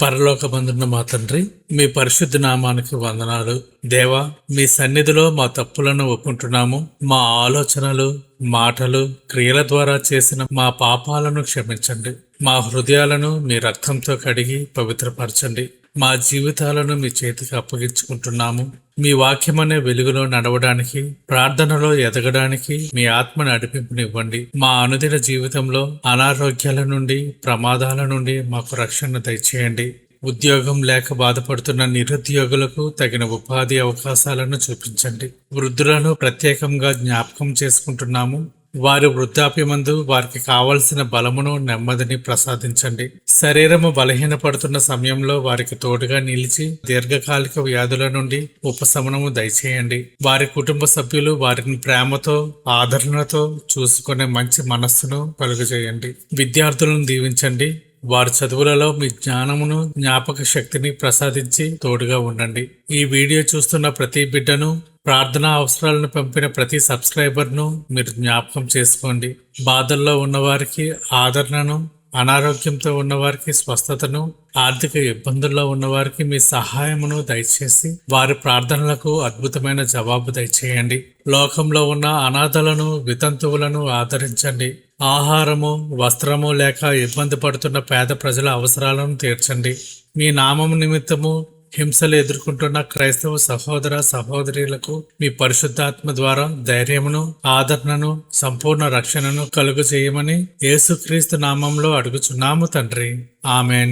పరలోకమందున్న మా తండ్రి, మీ పరిశుద్ధ నామానికి వందనాలు. దేవా, మీ సన్నిధిలో మా తప్పులను ఒప్పుకుంటున్నాము. మా ఆలోచనలు, మాటలు, క్రియల ద్వారా చేసిన మా పాపాలను క్షమించండి. మా హృదయాలను మీ రక్తంతో కడిగి పవిత్రపరచండి. మా జీవితాలను మీ చేతికి అప్పగించుకుంటున్నాము. మీ వాక్యమనే వెలుగులో నడవడానికి, ప్రార్థనలో ఎదగడానికి మీ ఆత్మ నడిపింపునివ్వండి. మా అనుదిన జీవితంలో అనారోగ్యాల నుండి, ప్రమాదాల నుండి మాకు రక్షణ దయచేయండి. ఉద్యోగం లేక బాధపడుతున్న నిరుద్యోగులకు తగిన ఉపాధి అవకాశాలను చూపించండి. వృద్ధులను ప్రత్యేకంగా జ్ఞాపకం చేసుకుంటున్నాము. వారి వృద్ధాప్యమందు వారికి కావలసిన బలమును, నెమ్మదిని ప్రసాదించండి. శరీరము బలహీనపడుతున్న సమయంలో వారికి తోడుగా నిలిచి దీర్ఘకాలిక వ్యాధుల నుండి ఉపశమనము దయచేయండి. వారి కుటుంబ సభ్యులు వారిని ప్రేమతో, ఆదరణతో చూసుకునే మంచి మనస్సును కలుగజేయండి. విద్యార్థులను దీవించండి. వారి చదువులలో మీ జ్ఞానమును, జ్ఞాపక శక్తిని ప్రసాదించి తోడుగా ఉండండి. ఈ వీడియో చూస్తున్న ప్రతి బిడ్డను, ప్రార్థనా అవసరాలను పంపిన ప్రతి సబ్స్క్రైబర్ను మీరు జ్ఞాపకం చేసుకోండి. బాధల్లో ఉన్నవారికి ఆదరణను, అనారోగ్యంతో ఉన్నవారికి స్వస్థతను, ఆర్థిక ఇబ్బందుల్లో ఉన్నవారికి మీ సహాయమును దయచేసి వారి ప్రార్థనలకు అద్భుతమైన జవాబు దయచేయండి. లోకంలో ఉన్న అనాథలను, వితంతువులను ఆదరించండి. ఆహారము, వస్త్రము లేక ఇబ్బంది పడుతున్న పేద ప్రజల అవసరాలను తీర్చండి. మీ నామము నిమిత్తము హింసలు ఎదుర్కొంటున్న క్రైస్తవ సహోదర సహోదరులకు మీ పరిశుద్ధాత్మ ద్వారా ధైర్యమును, ఆదరణను, సంపూర్ణ రక్షణను కలుగు చేయమని యేసుక్రీస్తు నామంలో అడుగుచున్నాము తండ్రి. ఆమెన్.